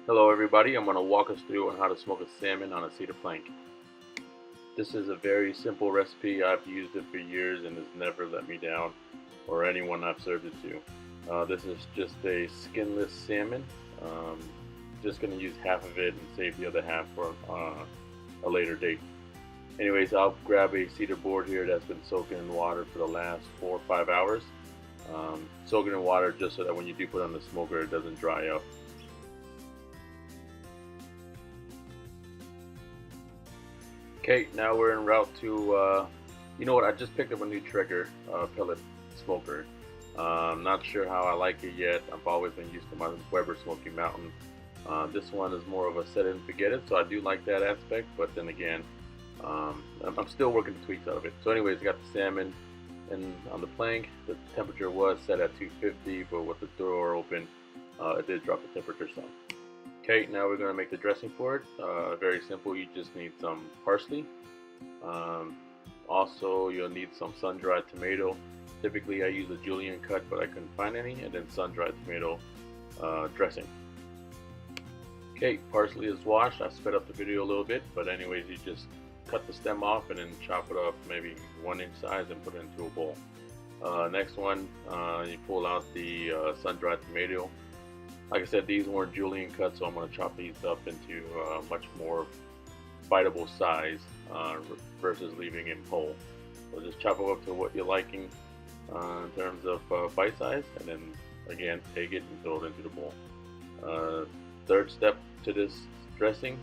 Hello everybody, I'm going to walk us through on how to smoke a salmon on a cedar plank. This is a very simple recipe. I've used it for years and it's never let me down or anyone I've served it to. This is just a skinless salmon. Just going to use half of it and save the other half for a later date. Anyways, I'll grab a cedar board here that's been soaking in water for the last 4 or 5 hours. Soak it in water just so that when you do put it on the smoker it doesn't dry up. Okay, now we're en route to, you know what, I just picked up a new Traeger pellet smoker. Not sure how I like it yet. I've always been used to my Weber Smoky Mountain. This one is more of a set it and forget it, so I do like that aspect, but then again, I'm still working the tweaks out of it. So anyways, I got the salmon on the plank. The temperature was set at 250, but with the door open, it did drop the temperature some. Okay, now we're going to make the dressing for it. Very simple. You just need some parsley. Also, you'll need some sun-dried tomato. Typically, I use a julienne cut, but I couldn't find any. And then sun-dried tomato dressing. Okay, parsley is washed. I sped up the video a little bit, but anyways, you just cut the stem off and then chop it up maybe 1-inch size and put it into a bowl. Next one, you pull out the sun-dried tomato. Like I said, these weren't julienne cuts, so I'm going to chop these up into much more biteable size versus leaving it whole. So just chop them up to what you're liking in terms of bite size, and then again take it and throw it into the bowl. Third step to this dressing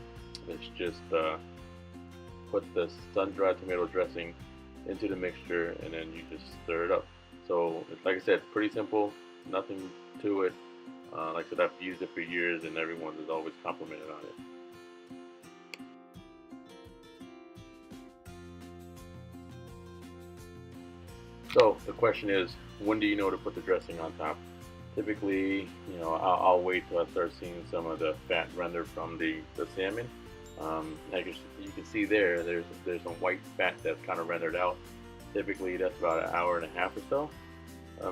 is just put the sun-dried tomato dressing into the mixture, and then you just stir it up. So like I said, pretty simple, nothing to it. Like I said, I've used it for years and everyone has always complimented on it. So the question is, when do you know to put the dressing on top? Typically, you know, I'll wait till I start seeing some of the fat render from the salmon. Like you can see there's some white fat that's kind of rendered out. Typically that's about an hour and a half or so.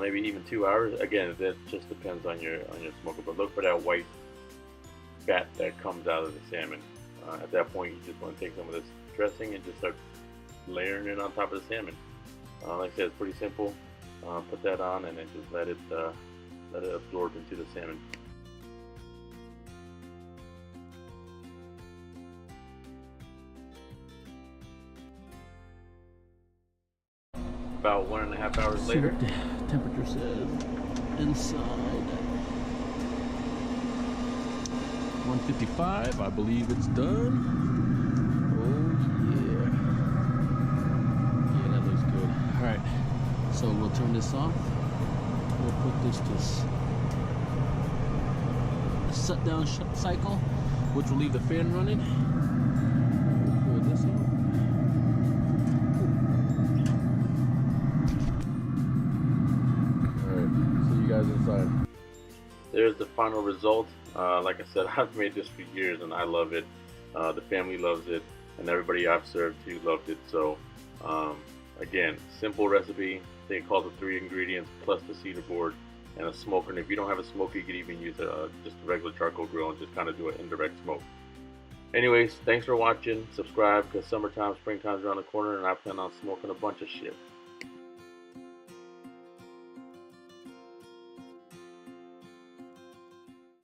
Maybe even 2 hours. Again, that just depends on your smoker, but look for that white fat that comes out of the salmon. At that point, you just want to take some of this dressing and just start layering it on top of the salmon. Like I said, it's pretty simple. Put that on and then just let it absorb into the salmon. About 1.5 hours later. Temperature says inside 155. I believe it's done. Oh yeah. Yeah, that looks good. Alright, so we'll turn this off. We'll put this to shut down cycle, which will leave the fan running. We'll pull this out. Inside. There's the final result. Like I said, I've made this for years and I love it. The family loves it, and everybody I've served to loved it. So again, simple recipe. I think it calls for 3 ingredients plus the cedar board and a smoker. And if you don't have a smoker, you could even use just a regular charcoal grill and just kind of do an indirect smoke. Anyways, thanks for watching. Subscribe, because summertime, springtime's around the corner, and I plan on smoking a bunch of shit.